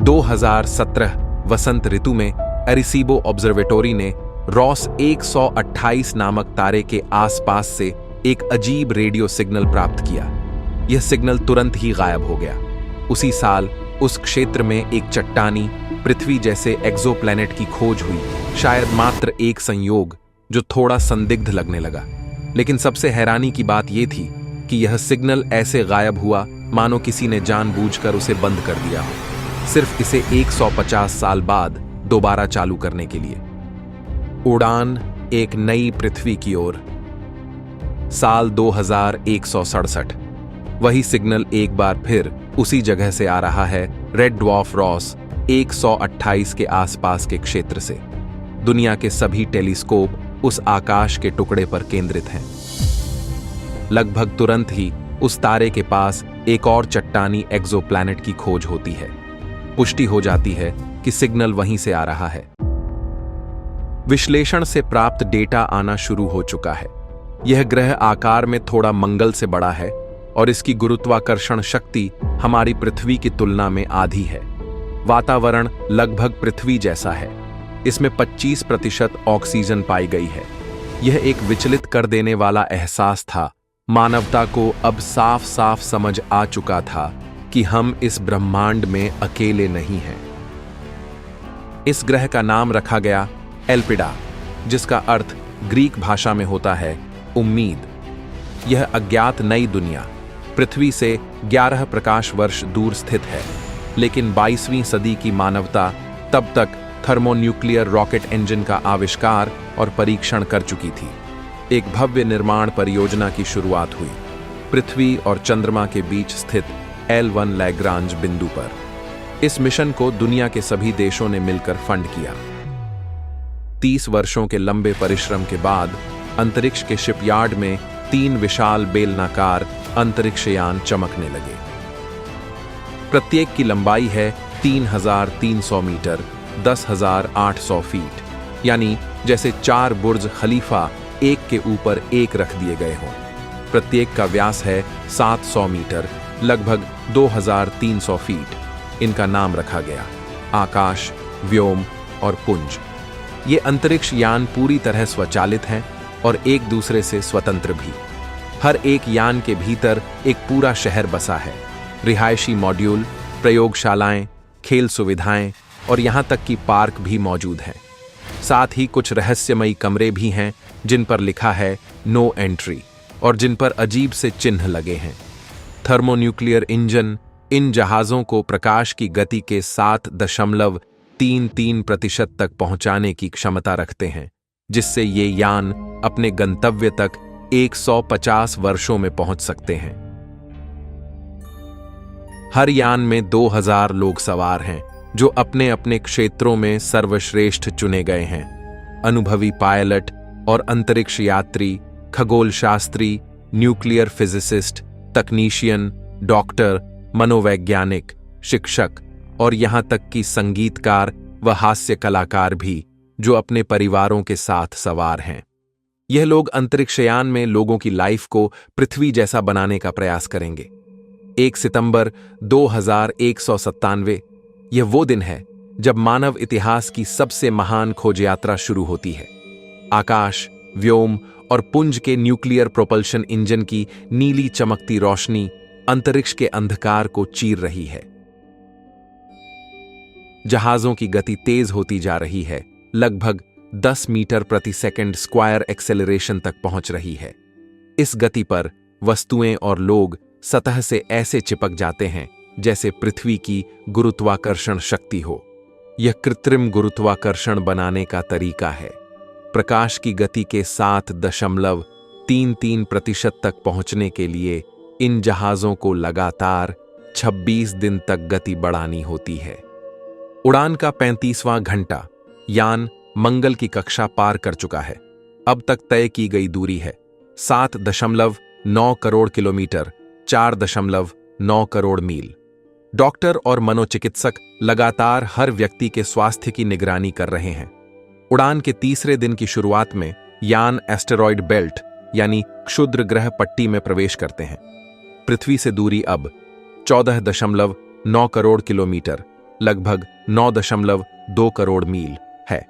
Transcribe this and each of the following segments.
2017 वसंत ऋतु में Arecibo observatory ने Ross 128 नामक तारे के आसपास से एक अजीब रेडियो सिग्नल प्राप्त किया। यह सिग्नल तुरंत ही गायब हो गया। उसी साल उस क्षेत्र में एक चट्टानी पृथ्वी जैसे एक्सोप्लैनेट की खोज हुई, शायद मात्र एक संयोग जो थोड़ा संदिग्ध लगने लगा। लेकिन सबसे हैरानी की बात यह थी कि यह सिग्नल ऐसे गायब हुआ मानो किसी ने जानबूझकर उसे बंद कर दिया हो, सिर्फ इसे 150 साल बाद दोबारा चालू करने के लिए। उड़ान एक नई पृथ्वी की ओर। साल 2167। वही सिग्नल एक बार फिर उसी जगह से आ रहा है, रेड ड्वार्फ रॉस 128 के आसपास के क्षेत्र से। दुनिया के सभी टेलीस्कोप उस आकाश के टुकड़े पर केंद्रित हैं। लगभग तुरंत ही उस तारे के पास एक और चट्टानी एक्सोप्लैनेट की खोज होती है। पुष्टि हो जाती है कि सिग्नल वहीं से आ रहा है। विश्लेषण से प्राप्त डेटा आना शुरू हो चुका है। यह ग्रह आकार में थोड़ा मंगल से बड़ा है और इसकी गुरुत्वाकर्षण शक्ति हमारी पृथ्वी की तुलना में आधी है। वातावरण लगभग पृथ्वी जैसा है। इसमें 25% ऑक्सीजन पाई गई है। यह एक विचलित कर देने वाला एहसास था। मानवता को अब साफ साफ समझ आ चुका था कि हम इस ब्रह्मांड में अकेले नहीं हैं। इस ग्रह का नाम रखा गया एल्पिडा, जिसका अर्थ ग्रीक भाषा में होता है उम्मीद। यह अज्ञात नई दुनिया पृथ्वी से 11 प्रकाश वर्ष दूर स्थित है, लेकिन 22वीं सदी की मानवता तब तक थर्मोन्यूक्लियर रॉकेट इंजन का आविष्कार और परीक्षण कर चुकी थी। एक भव्य निर्माण परियोजना की शुरुआत हुई, पृथ्वी और चंद्रमा के बीच स्थित L1 लैग्रांज बिंदु पर। इस मिशन को दुनिया के सभी देशों ने मिलकर फंड किया। 30 वर्षों के लंबे परिश्रम के बाद अंतरिक्ष के शिपयार्ड में 3 विशाल बेलनाकार अंतरिक्षयान चमकने लगे। प्रत्येक की लंबाई है 3300 मीटर, 10,800 फीट, यानी जैसे 4 बुर्ज खलीफा एक के ऊपर एक रख दिए गए हों। प्रत्येक का व्यास है 700 मीटर, लगभग 2300 फीट। इनका नाम रखा गया आकाश, व्योम और पुंज। ये अंतरिक्ष यान पूरी तरह स्वचालित हैं और एक दूसरे से स्वतंत्र भी। हर एक यान के भीतर एक पूरा शहर बसा है। रिहायशी मॉड्यूल, प्रयोगशालाएं, खेल सुविधाएं और यहां तक कि पार्क भी मौजूद हैं। साथ ही कुछ रहस्यमयी कमरे भी हैं जिन पर लिखा है नो एंट्री और जिन पर अजीब से चिन्ह लगे हैं। थर्मोन्यूक्लियर इंजन इन जहाजों को प्रकाश की गति के 7.33% तक पहुंचाने की क्षमता रखते हैं, जिससे ये यान अपने गंतव्य तक 150 वर्षों में पहुंच सकते हैं। हर यान में 2000 लोग सवार हैं, जो अपने अपने क्षेत्रों में सर्वश्रेष्ठ चुने गए हैं। अनुभवी पायलट और अंतरिक्ष यात्री, खगोलशास्त्री, न्यूक्लियर फिजिसिस्ट, तकनीशियन, डॉक्टर, मनोवैज्ञानिक, शिक्षक और यहां तक कि संगीतकार व हास्य कलाकार भी, जो अपने परिवारों के साथ सवार हैं। यह लोग अंतरिक्षयान में लोगों की लाइफ को पृथ्वी जैसा बनाने का प्रयास करेंगे। 1 सितंबर 2197 यह वो दिन है जब मानव इतिहास की सबसे महान खोज यात्रा शुरू होती है। आकाश, व्योम और पुंज के न्यूक्लियर प्रोपल्शन इंजन की नीली चमकती रोशनी अंतरिक्ष के अंधकार को चीर रही है। जहाजों की गति तेज होती जा रही है, लगभग 10 मीटर प्रति सेकंड स्क्वायर एक्सेलरेशन तक पहुंच रही है। इस गति पर वस्तुएं और लोग सतह से ऐसे चिपक जाते हैं जैसे पृथ्वी की गुरुत्वाकर्षण शक्ति हो। यह कृत्रिम गुरुत्वाकर्षण बनाने का तरीका है। प्रकाश की गति के 7.33% तक पहुंचने के लिए इन जहाजों को लगातार 26 दिन तक गति बढ़ानी होती है। उड़ान का 35वां घंटा, यान मंगल की कक्षा पार कर चुका है। अब तक तय की गई दूरी है 7.9 करोड़ किलोमीटर, 4.9 करोड़ मील। डॉक्टर और मनोचिकित्सक लगातार हर व्यक्ति के स्वास्थ्य की निगरानी कर रहे हैं। उड़ान के तीसरे दिन की शुरुआत में यान एस्टेरॉयड बेल्ट यानी क्षुद्र ग्रह पट्टी में प्रवेश करते हैं। पृथ्वी से दूरी अब 14.9 करोड़ किलोमीटर लगभग 9.2 करोड़ मील है।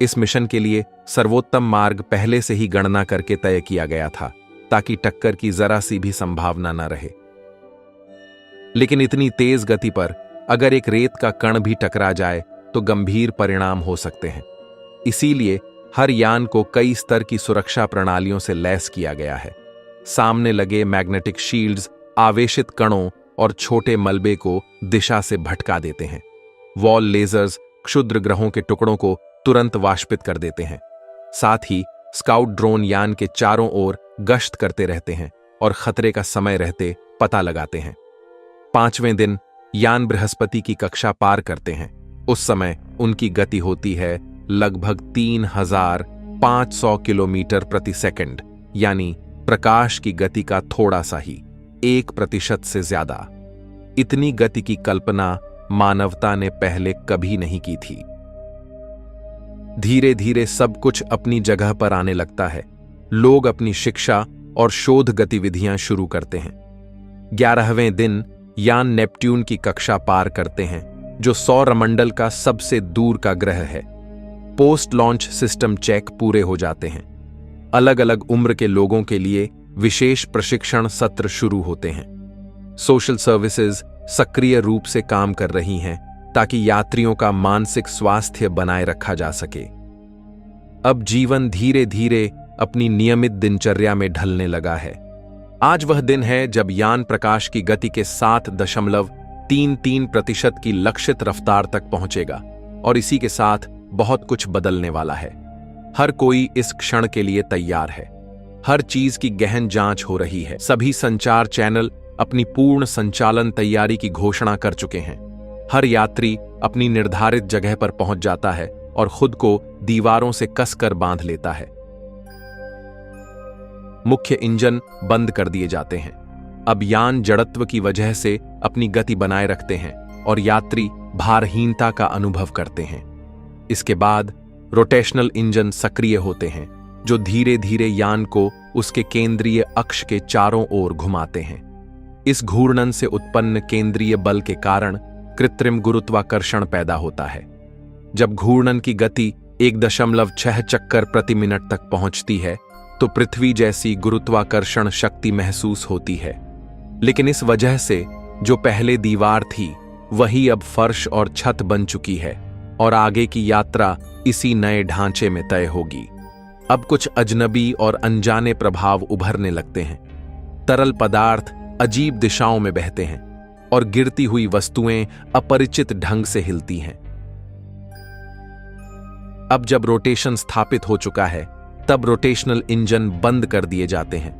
इस मिशन के लिए सर्वोत्तम मार्ग पहले से ही गणना करके तय किया गया था, ताकि टक्कर की जरा सी भी संभावना न रहे। लेकिन इतनी तेज गति पर अगर एक रेत का कण भी टकरा जाए तो गंभीर परिणाम हो सकते हैं। इसीलिए हर यान को कई स्तर की सुरक्षा प्रणालियों से लैस किया गया है। सामने लगे मैग्नेटिक शील्ड्स आवेशित कणों और छोटे मलबे को दिशा से भटका देते हैं। वॉल लेजर्स क्षुद्र ग्रहों के टुकड़ों को तुरंत वाष्पित कर देते हैं। साथ ही स्काउट ड्रोन यान के चारों ओर गश्त करते रहते हैं और खतरे का समय रहते पता लगाते हैं। 5वें दिन यान बृहस्पति की कक्षा पार करते हैं। उस समय उनकी गति होती है लगभग 3500 किलोमीटर प्रति सेकंड, यानी प्रकाश की गति का थोड़ा सा ही 1% से ज्यादा। इतनी गति की कल्पना मानवता ने पहले कभी नहीं की थी। धीरे धीरे सब कुछ अपनी जगह पर आने लगता है। लोग अपनी शिक्षा और शोध गतिविधियां शुरू करते हैं। 11वें दिन यान नेपट्यून की कक्षा पार करते हैं, जो सौरमंडल का सबसे दूर का ग्रह है। पोस्ट लॉन्च सिस्टम चेक पूरे हो जाते हैं। अलग अलग उम्र के लोगों के लिए विशेष प्रशिक्षण सत्र शुरू होते हैं। सोशल सर्विसेज सक्रिय रूप से काम कर रही हैं ताकि यात्रियों का मानसिक स्वास्थ्य बनाए रखा जा सके। अब जीवन धीरे धीरे अपनी नियमित दिनचर्या में ढलने लगा है। आज वह दिन है जब यान प्रकाश की गति के 7.33% की लक्षित रफ्तार तक पहुंचेगा, और इसी के साथ बहुत कुछ बदलने वाला है। हर कोई इस क्षण के लिए तैयार है। हर चीज की गहन जांच हो रही है। सभी संचार चैनल अपनी पूर्ण संचालन तैयारी की घोषणा कर चुके हैं। हर यात्री अपनी निर्धारित जगह पर पहुंच जाता है और खुद को दीवारों से कसकर बांध लेता है। मुख्य इंजन बंद कर दिए जाते हैं। अब यान जड़त्व की वजह से अपनी गति बनाए रखते हैं और यात्री भारहीनता का अनुभव करते हैं। इसके बाद रोटेशनल इंजन सक्रिय होते हैं, जो धीरे धीरे यान को उसके केंद्रीय अक्ष के चारों ओर घुमाते हैं। इस घूर्णन से उत्पन्न केंद्रीय बल के कारण कृत्रिम गुरुत्वाकर्षण पैदा होता है। जब घूर्णन की गति 1.6 चक्कर प्रति मिनट तक पहुंचती है तो पृथ्वी जैसी गुरुत्वाकर्षण शक्ति महसूस होती है। लेकिन इस वजह से जो पहले दीवार थी वही अब फर्श और छत बन चुकी है, और आगे की यात्रा इसी नए ढांचे में तय होगी। अब कुछ अजनबी और अनजाने प्रभाव उभरने लगते हैं। तरल पदार्थ अजीब दिशाओं में बहते हैं और गिरती हुई वस्तुएं अपरिचित ढंग से हिलती हैं। अब जब रोटेशन स्थापित हो चुका है, तब रोटेशनल इंजन बंद कर दिए जाते हैं,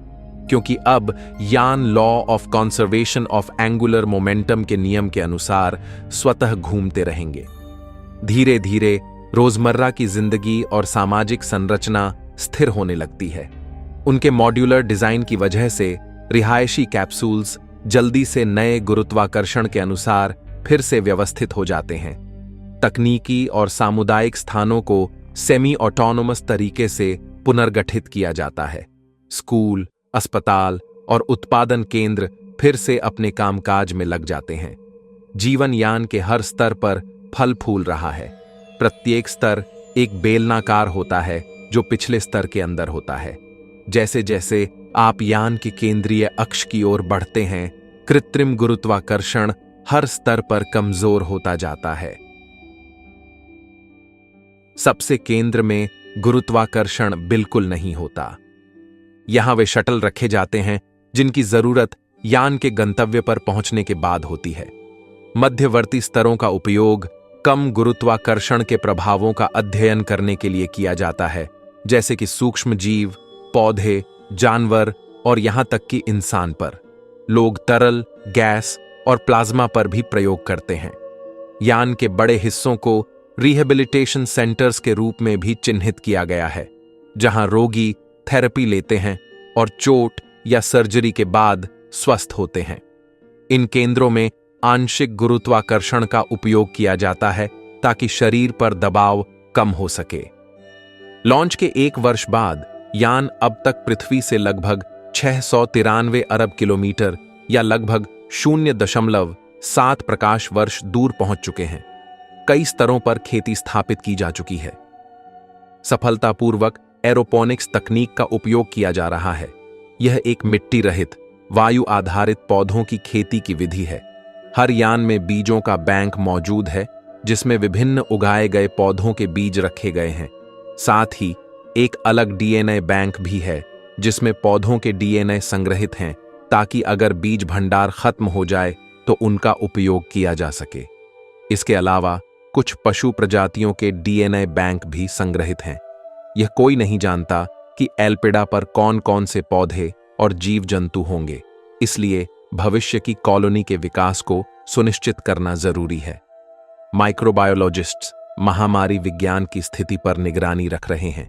क्योंकि अब यान law of conservation of angular momentum के नियम के अनुसार स्वतः घूमते रहेंगे। धीरे धीरे रोजमर्रा की जिंदगी और सामाजिक संरचना स्थिर होने लगती है। उनके मॉड्यूलर डिजाइन की वजह से रिहायशी कैप्सूल्स जल्दी से नए गुरुत्वाकर्षण के अनुसार फिर से व्यवस्थित हो जाते हैं। तकनीकी और सामुदायिक स्थानों को सेमी ऑटोनोमस तरीके से पुनर्गठित किया जाता है। स्कूल, अस्पताल और उत्पादन केंद्र फिर से अपने कामकाज में लग जाते हैं। जीवन यान के हर स्तर पर फल फूल रहा है। प्रत्येक स्तर एक बेलनाकार होता है जो पिछले स्तर के अंदर होता है। जैसे जैसे आप यान के केंद्रीय अक्ष की ओर बढ़ते हैं, कृत्रिम गुरुत्वाकर्षण हर स्तर पर कमजोर होता जाता है। सबसे केंद्र में गुरुत्वाकर्षण बिल्कुल नहीं होता। यहां वे शटल रखे जाते हैं जिनकी जरूरत यान के गंतव्य पर पहुंचने के बाद होती है। मध्यवर्ती स्तरों का उपयोग कम गुरुत्वाकर्षण के प्रभावों का अध्ययन करने के लिए किया जाता है, जैसे कि सूक्ष्म जीव, पौधे, जानवर और यहां तक कि इंसान पर। लोग तरल, गैस और प्लाज्मा पर भी प्रयोग करते हैं। यान के बड़े हिस्सों को रिहेबिलिटेशन सेंटर्स के रूप में भी चिन्हित किया गया है, जहां रोगी थेरेपी लेते हैं और चोट या सर्जरी के बाद स्वस्थ होते हैं। इन केंद्रों में आंशिक गुरुत्वाकर्षण का उपयोग किया जाता है ताकि शरीर पर दबाव कम हो सके। लॉन्च के 1 वर्ष बाद यान अब तक पृथ्वी से लगभग 693 अरब किलोमीटर या लगभग 7 प्रकाश वर्ष दूर पहुंच चुके हैं। कई स्तरों पर खेती स्थापित की जा चुकी है। सफलतापूर्वक एरोपोनिक्स तकनीक का उपयोग किया जा रहा है। यह एक मिट्टी रहित, वायु आधारित पौधों की खेती की विधि है। हर यान में बीजों का बैंक मौजूद है, जिसमें विभिन्न उगाए गए पौधों के बीज रखे गए हैं। साथ ही एक अलग डीएनए बैंक भी है, जिसमें पौधों के डीएनए संग्रहित हैं, ताकि अगर बीज भंडार खत्म हो जाए तो उनका उपयोग किया जा सके। इसके अलावा कुछ पशु प्रजातियों के डीएनए बैंक भी संग्रहित हैं। यह कोई नहीं जानता कि एल्पिडा पर कौन कौन से पौधे और जीव जंतु होंगे, इसलिए भविष्य की कॉलोनी के विकास को सुनिश्चित करना जरूरी है। माइक्रोबायोलॉजिस्ट्स महामारी विज्ञान की स्थिति पर निगरानी रख रहे हैं,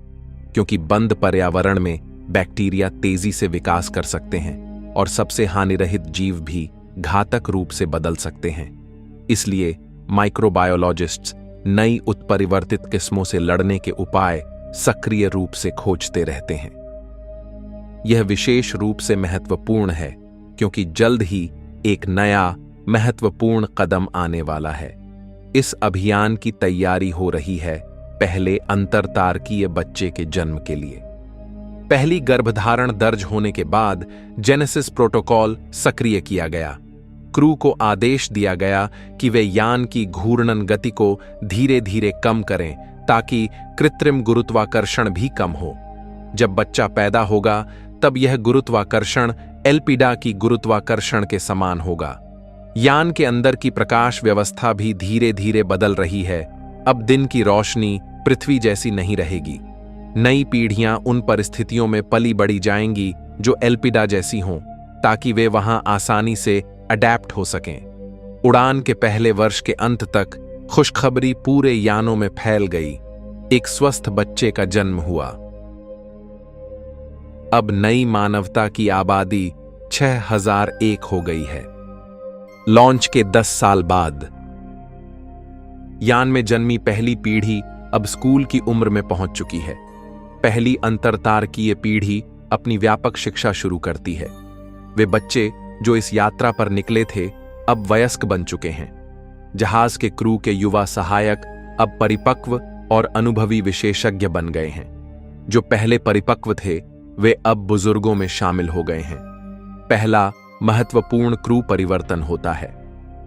क्योंकि बंद पर्यावरण में बैक्टीरिया तेजी से विकास कर सकते हैं और सबसे हानिरहित जीव भी घातक रूप से बदल सकते हैं। इसलिए माइक्रोबायोलॉजिस्ट्स नई उत्परिवर्तित किस्मों से लड़ने के उपाय सक्रिय रूप से खोजते रहते हैं। यह विशेष रूप से महत्वपूर्ण है क्योंकि जल्द ही एक नया महत्वपूर्ण कदम आने वाला है। इस अभियान की तैयारी हो रही है पहले अंतरतारकीय बच्चे के जन्म के लिए। पहली गर्भधारण दर्ज होने के बाद जेनेसिस प्रोटोकॉल सक्रिय किया गया। क्रू को आदेश दिया गया कि वे यान की घूर्णन गति को धीरे धीरे कम करें ताकि कृत्रिम गुरुत्वाकर्षण भी कम हो। जब बच्चा पैदा होगा तब यह गुरुत्वाकर्षण एल्पिडा की गुरुत्वाकर्षण के समान होगा। यान के अंदर की प्रकाश व्यवस्था भी धीरे धीरे बदल रही है। अब दिन की रोशनी पृथ्वी जैसी नहीं रहेगी। नई पीढ़ियां उन परिस्थितियों में पली बढ़ी जाएंगी जो एल्पिडा जैसी हों, ताकि वे वहां आसानी से अडैप्ट हो सकें। उड़ान के पहले वर्ष के अंत तक खुशखबरी पूरे यानों में फैल गई। एक स्वस्थ बच्चे का जन्म हुआ। अब नई मानवता की आबादी 6001 हो गई है। लॉन्च के 10 साल बाद यान में जन्मी पहली पीढ़ी अब स्कूल की उम्र में पहुंच चुकी है। पहली अंतरतारकीय पीढ़ी अपनी व्यापक शिक्षा शुरू करती है। वे बच्चे जो इस यात्रा पर निकले थे अब वयस्क बन चुके हैं। जहाज के क्रू के युवा सहायक अब परिपक्व और अनुभवी विशेषज्ञ बन गए हैं। जो पहले परिपक्व थे वे अब बुजुर्गों में शामिल हो गए हैं। पहला महत्वपूर्ण क्रू परिवर्तन होता है।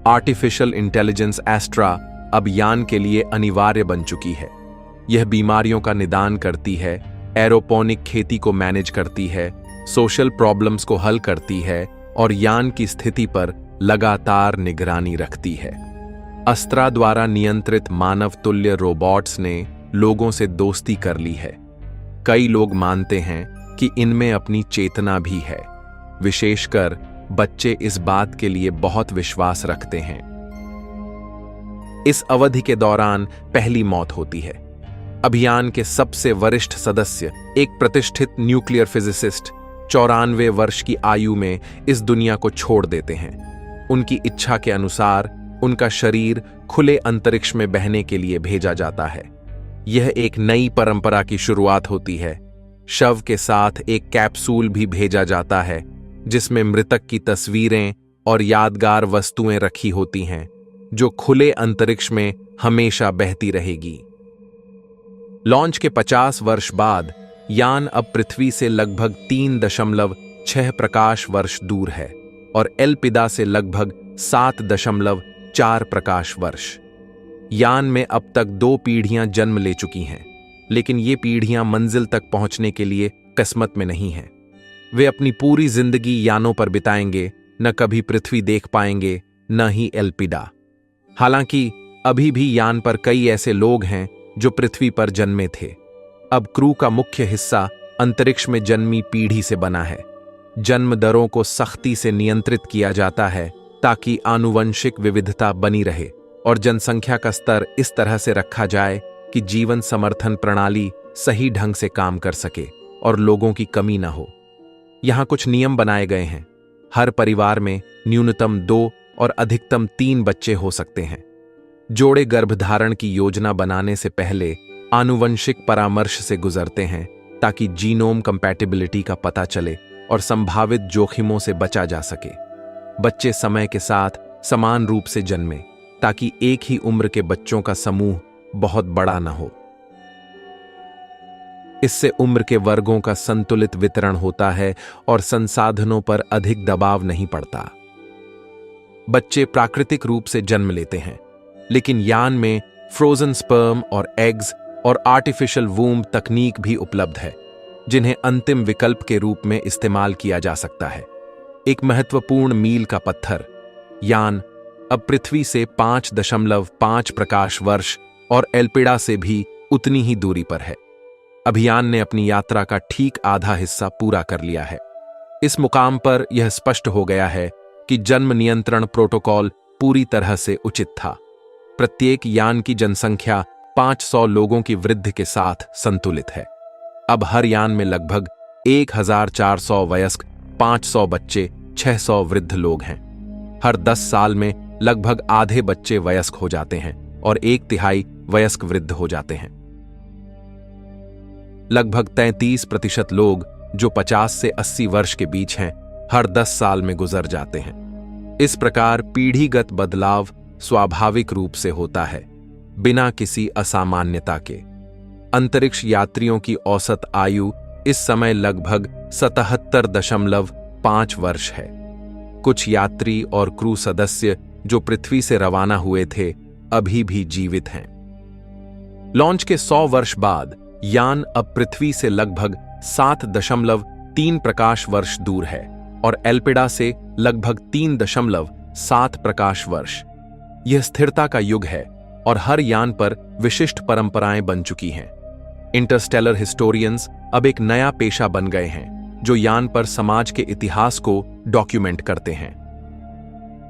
आर्टिफिशियल इंटेलिजेंस एस्ट्रा अब यान के लिए अनिवार्य बन चुकी है। यह बीमारियों का निदान करती है, एरोपोनिक खेती को मैनेज करती है, सोशल प्रॉब्लम्स को हल करती है और यान की स्थिति पर लगातार निगरानी रखती है। अस्त्रा द्वारा नियंत्रित मानव तुल्य रोबोट्स ने लोगों से दोस्ती कर ली है। कई लोग मानते हैं कि इनमें अपनी चेतना भी है। विशेषकर बच्चे इस बात के लिए बहुत विश्वास रखते हैं। इस अवधि के दौरान पहली मौत होती है। अभियान के सबसे वरिष्ठ सदस्य, एक प्रतिष्ठित न्यूक्लियर फिजिसिस्ट, 94 वर्ष की आयु में इस दुनिया को छोड़ देते हैं। उनकी इच्छा के अनुसार उनका शरीर खुले अंतरिक्ष में बहने के लिए भेजा जाता है। यह एक नई परंपरा की शुरुआत होती है। शव के साथ एक कैप्सूल भी भेजा जाता है जिसमें मृतक की तस्वीरें और यादगार वस्तुएं रखी होती हैं, जो खुले अंतरिक्ष में हमेशा बहती रहेगी। लॉन्च के 50 वर्ष बाद यान अब पृथ्वी से लगभग 3.6 प्रकाश वर्ष दूर है और एल्पिडा से लगभग 7.4 प्रकाश वर्ष। यान में अब तक 2 पीढ़ियां जन्म ले चुकी हैं, लेकिन ये पीढ़ियां मंजिल तक पहुंचने के लिए किस्मत में नहीं हैं। वे अपनी पूरी जिंदगी यानों पर बिताएंगे, न कभी पृथ्वी देख पाएंगे, न ही एल्पिडा। हालांकि अभी भी यान पर कई ऐसे लोग हैं जो पृथ्वी पर जन्मे थे। अब क्रू का मुख्य हिस्सा अंतरिक्ष में जन्मी पीढ़ी से बना है। जन्म दरों को सख्ती से नियंत्रित किया जाता है ताकि आनुवंशिक विविधता बनी रहे और जनसंख्या का स्तर इस तरह से रखा जाए कि जीवन समर्थन प्रणाली सही ढंग से काम कर सके और लोगों की कमी न हो। यहाँ कुछ नियम बनाए गए हैं। हर परिवार में न्यूनतम 2 और अधिकतम 3 बच्चे हो सकते हैं। जोड़े गर्भधारण की योजना बनाने से पहले आनुवंशिक परामर्श से गुजरते हैं ताकि जीनोम कंपैटिबिलिटी का पता चले और संभावित जोखिमों से बचा जा सके। बच्चे समय के साथ समान रूप से जन्मे, ताकि एक ही उम्र के बच्चों का समूह बहुत बड़ा न हो। इससे उम्र के वर्गों का संतुलित वितरण होता है और संसाधनों पर अधिक दबाव नहीं पड़ता। बच्चे प्राकृतिक रूप से जन्म लेते हैं, लेकिन यान में फ्रोजन स्पर्म और एग्स और आर्टिफिशियल वूम्ब तकनीक भी उपलब्ध है, जिन्हें अंतिम विकल्प के रूप में इस्तेमाल किया जा सकता है। एक महत्वपूर्ण मील का पत्थर, यान अब पृथ्वी से 5.5 प्रकाश वर्ष और एल्पिडा से भी उतनी ही दूरी पर है। अभियान ने अपनी यात्रा का ठीक आधा हिस्सा पूरा कर लिया है। इस मुकाम पर यह स्पष्ट हो गया है कि जन्म नियंत्रण प्रोटोकॉल पूरी तरह से उचित था। प्रत्येक यान की जनसंख्या 500 लोगों की वृद्धि के साथ संतुलित है। अब हर यान में लगभग 1400 वयस्क, 500 बच्चे, 600 वृद्ध लोग हैं। हर 10 साल में लगभग आधे बच्चे वयस्क हो जाते हैं और 1/3 वयस्क वृद्ध हो जाते हैं। लगभग 33% लोग जो 50 से 80 वर्ष के बीच हैं, हर 10 साल में गुजर जाते हैं। इस प्रकार पीढ़ीगत बदलाव स्वाभाविक रूप से होता है, बिना किसी असामान्यता के। अंतरिक्ष यात्रियों की औसत आयु इस समय लगभग 77.5 वर्ष है। कुछ यात्री और क्रू सदस्य जो पृथ्वी से रवाना हुए थे, अभी भी जीवित हैं। लॉन्च के 100 वर्ष बाद यान अब पृथ्वी से लगभग 7.3 प्रकाश वर्ष दूर है और एल्पिडा से लगभग 3.7 प्रकाश वर्ष। यह स्थिरता का युग है और हर यान पर विशिष्ट परंपराएं बन चुकी हैं। इंटरस्टेलर हिस्टोरियंस अब एक नया पेशा बन गए हैं, जो यान पर समाज के इतिहास को डॉक्यूमेंट करते हैं।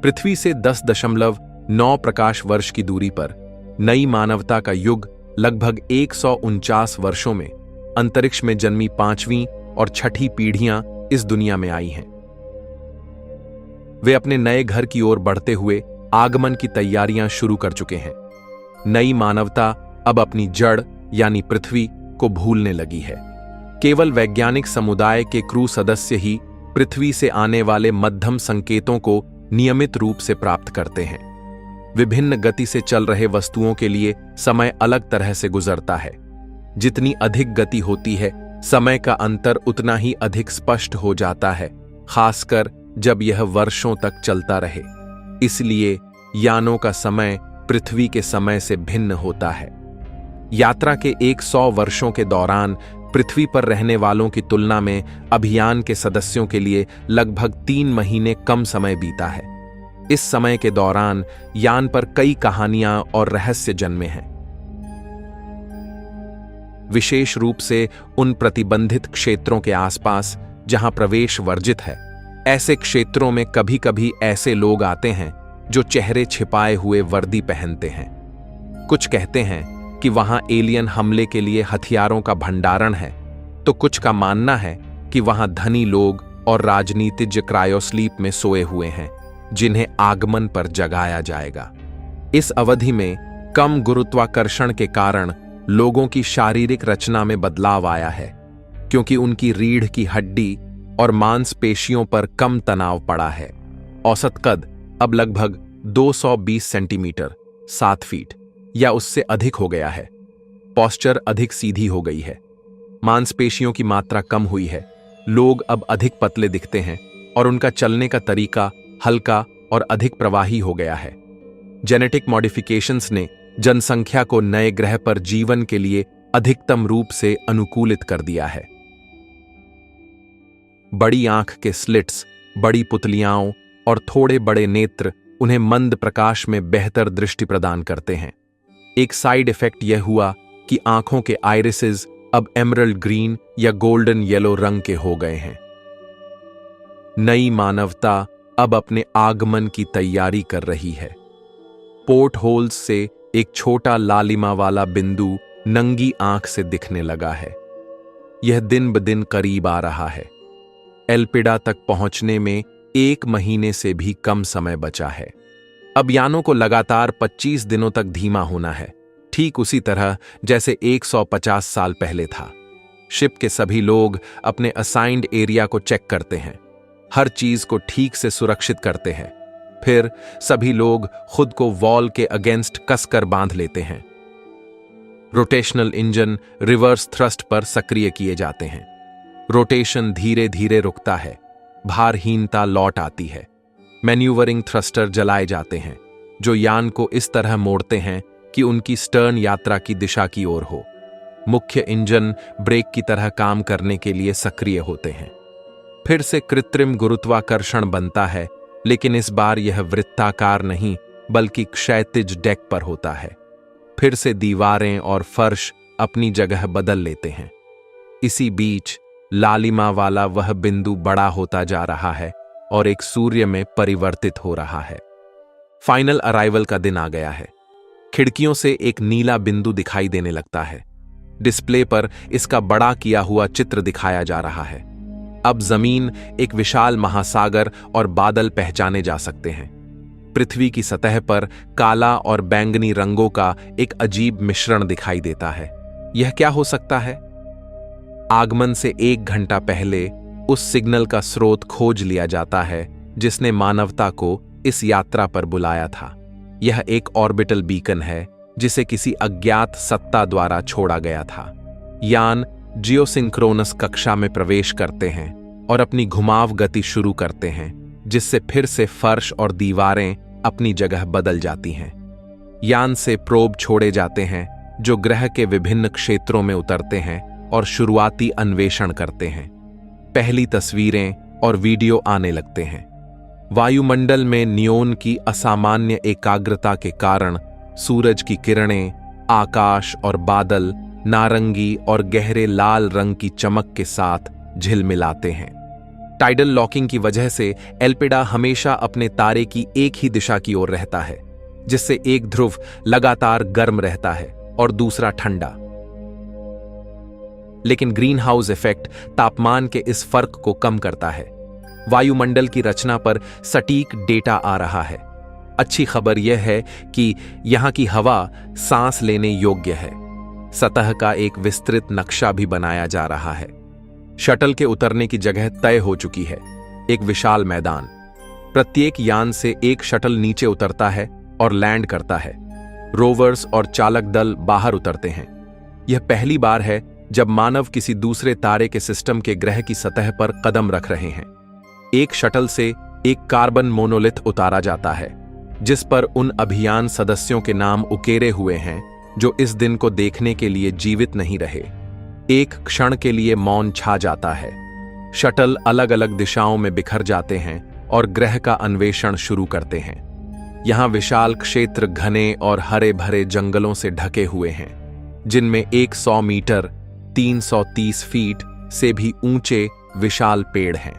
पृथ्वी से 10.9 प्रकाश वर्ष की दूरी पर नई मानवता का युग लगभग 149 वर्षों में अंतरिक्ष में जन्मी 5वीं और 6ठी पीढ़ियां इस दुनिया में आई हैं। वे अपने नए घर की ओर बढ़ते हुए आगमन की तैयारियां शुरू कर चुके हैं। नई मानवता अब अपनी जड़ यानी पृथ्वी को भूलने लगी है। केवल वैज्ञानिक समुदाय के क्रू सदस्य ही पृथ्वी से आने वाले मध्यम संकेतों को नियमित रूप से प्राप्त करते हैं। विभिन्न गति से चल रहे वस्तुओं के लिए समय अलग तरह से गुजरता है। जितनी अधिक गति होती है, समय का अंतर उतना ही अधिक स्पष्ट हो जाता है, खासकर जब यह वर्षों तक चलता रहे। इसलिए यानों का समय पृथ्वी के समय से भिन्न होता है। यात्रा के 100 वर्षों के दौरान पृथ्वी पर रहने वालों की तुलना में अभियान के सदस्यों के लिए लगभग 3 महीने कम समय बीता है। इस समय के दौरान यान पर कई कहानियां और रहस्य जन्मे हैं। विशेष रूप से उन प्रतिबंधित क्षेत्रों के आसपास जहां प्रवेश वर्जित है। ऐसे क्षेत्रों में कभी-कभी ऐसे लोग आते हैं जो चेहरे छिपाए हुए वर्दी पहनते हैं। कुछ कहते हैं कि वहां एलियन हमले के लिए हथियारों का भंडारण है, तो कुछ का मानना है कि वहां धनी लोग और राजनीतिज्ञ क्रायोस्लीप में सोए हुए हैं, जिन्हें आगमन पर जगाया जाएगा। इस अवधि में कम गुरुत्वाकर्षण के कारण लोगों की शारीरिक रचना में बदलाव आया है, क्योंकि उनकी रीढ़ की हड्डी और मांसपेशियों पर कम तनाव पड़ा है। औसत कद अब लगभग 220 सेंटीमीटर 7 फीट या उससे अधिक हो गया है। पोस्चर अधिक सीधी हो गई है। मांसपेशियों की मात्रा कम हुई है। लोग अब अधिक पतले दिखते हैं और उनका चलने का तरीका हल्का और अधिक प्रवाही हो गया है। जेनेटिक मॉडिफिकेशंस ने जनसंख्या को नए ग्रह पर जीवन के लिए अधिकतम रूप से अनुकूलित कर दिया है। बड़ी आंख के स्लिट्स, बड़ी पुतलियाओं और थोड़े बड़े नेत्र उन्हें मंद प्रकाश में बेहतर दृष्टि प्रदान करते हैं। एक साइड इफेक्ट यह हुआ कि आंखों के आइरिसेस अब एमरल्ड ग्रीन या गोल्डन येलो रंग के हो गए हैं। नई मानवता अब अपने आगमन की तैयारी कर रही है। पोर्ट होल्स से एक छोटा लालिमा वाला बिंदु नंगी आंख से दिखने लगा है। यह दिन ब दिन करीब आ रहा है। एल्पिडा तक पहुंचने में 1 महीने से भी कम समय बचा है। अब यानों को लगातार 25 दिनों तक धीमा होना है, ठीक उसी तरह जैसे 150 साल पहले था। शिप के सभी लोग अपने असाइंड एरिया को चेक करते हैं, हर चीज को ठीक से सुरक्षित करते हैं। फिर सभी लोग खुद को वॉल के अगेंस्ट कसकर बांध लेते हैं। रोटेशनल इंजन रिवर्स थ्रस्ट पर सक्रिय किए जाते हैं। रोटेशन धीरे धीरे रुकता है, भारहीनता लौट आती है। मैन्यूवरिंग थ्रस्टर जलाए जाते हैं, जो यान को इस तरह मोड़ते हैं कि उनकी स्टर्न यात्रा की दिशा की ओर हो। मुख्य इंजन ब्रेक की तरह काम करने के लिए सक्रिय होते हैं। फिर से कृत्रिम गुरुत्वाकर्षण बनता है, लेकिन इस बार यह वृत्ताकार नहीं बल्कि क्षैतिज डेक पर होता है। फिर से दीवारें और फर्श अपनी जगह बदल लेते हैं। इसी बीच लालिमा वाला वह बिंदु बड़ा होता जा रहा है और एक सूर्य में परिवर्तित हो रहा है। फाइनल अराइवल का दिन आ गया है। खिड़कियों से एक नीला बिंदु दिखाई देने लगता है। डिस्प्ले पर इसका बड़ा किया हुआ चित्र दिखाया जा रहा है। अब जमीन, एक विशाल महासागर और बादल पहचाने जा सकते हैं। पृथ्वी की सतह पर काला और बैंगनी रंगों का एक अजीब मिश्रण दिखाई देता है। यह क्या हो सकता है? आगमन से 1 घंटा पहले उस सिग्नल का स्रोत खोज लिया जाता है जिसने मानवता को इस यात्रा पर बुलाया था। यह एक ऑर्बिटल बीकन है जिसे किसी अज्ञात सत्ता द्वारा छोड़ा गया था। यान जियोसिंक्रोनस कक्षा में प्रवेश करते हैं और अपनी घुमाव गति शुरू करते हैं, जिससे फिर से फर्श और दीवारें अपनी जगह बदल जाती हैं। यान से प्रोब छोड़े जाते हैं जो ग्रह के विभिन्न क्षेत्रों में उतरते हैं और शुरुआती अन्वेषण करते हैं। पहली तस्वीरें और वीडियो आने लगते हैं। वायुमंडल में नियोन की असामान्य एकाग्रता के कारण सूरज की किरणें, आकाश और बादल नारंगी और गहरे लाल रंग की चमक के साथ झिलमिलाते हैं। टाइडल लॉकिंग की वजह से एल्पिडा हमेशा अपने तारे की एक ही दिशा की ओर रहता है, जिससे एक ध्रुव लगातार गर्म रहता है और दूसरा ठंडा। लेकिन ग्रीन हाउस इफेक्ट तापमान के इस फर्क को कम करता है। वायुमंडल की रचना पर सटीक डेटा आ रहा है। अच्छी खबर यह है कि यहां की हवा सांस लेने योग्य है। सतह का एक विस्तृत नक्शा भी बनाया जा रहा है। शटल के उतरने की जगह तय हो चुकी है। एक विशाल मैदान। प्रत्येक यान से एक शटल नीचे उतरता है और लैंड करता है। रोवर्स और चालक दल बाहर उतरते हैं। यह पहली बार है जब मानव किसी दूसरे तारे के सिस्टम के ग्रह की सतह पर कदम रख रहे हैं। एक शटल से एक कार्बन मोनोलिथ उतारा जाता है, जिस पर उन अभियान सदस्यों के नाम उकेरे हुए हैं जो इस दिन को देखने के लिए जीवित नहीं रहे। एक क्षण के लिए मौन छा जाता है। शटल अलग अलग दिशाओं में बिखर जाते हैं और ग्रह का अन्वेषण शुरू करते हैं। यहां विशाल क्षेत्र घने और हरे भरे जंगलों से ढके हुए हैं, जिनमें 100 मीटर 330 फीट से भी ऊंचे विशाल पेड़ हैं।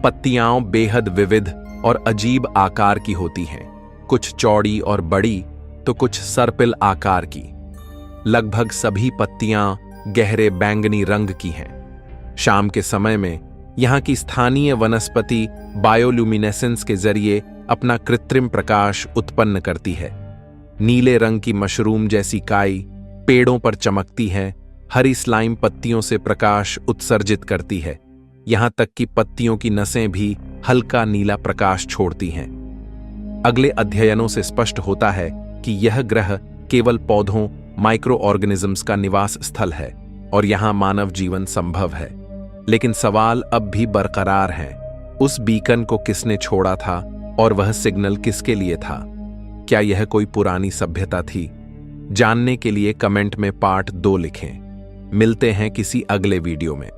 पत्तियां बेहद विविध और अजीब आकार की होती हैं, कुछ चौड़ी और बड़ी तो कुछ सर्पिल आकार की। लगभग सभी पत्तियां गहरे बैंगनी रंग की हैं। शाम के समय में यहां की स्थानीय वनस्पति बायोल्यूमिनेसेंस के जरिए अपना कृत्रिम प्रकाश उत्पन्न करती है। नीले रंग की मशरूम जैसी काई पेड़ों पर चमकती है। हरी स्लाइम पत्तियों से प्रकाश उत्सर्जित करती है। यहां तक कि पत्तियों की नसें भी हल्का नीला प्रकाश छोड़ती हैं। अगले अध्ययनों से स्पष्ट होता है कि यह ग्रह केवल पौधों, माइक्रो ऑर्गेनिजम्स का निवास स्थल है और यहां मानव जीवन संभव है। लेकिन सवाल अब भी बरकरार है। उस बीकन को किसने छोड़ा था और वह सिग्नल किसके लिए था? क्या यह कोई पुरानी सभ्यता थी? जानने के लिए कमेंट में पार्ट 2 लिखें। मिलते हैं किसी अगले वीडियो में।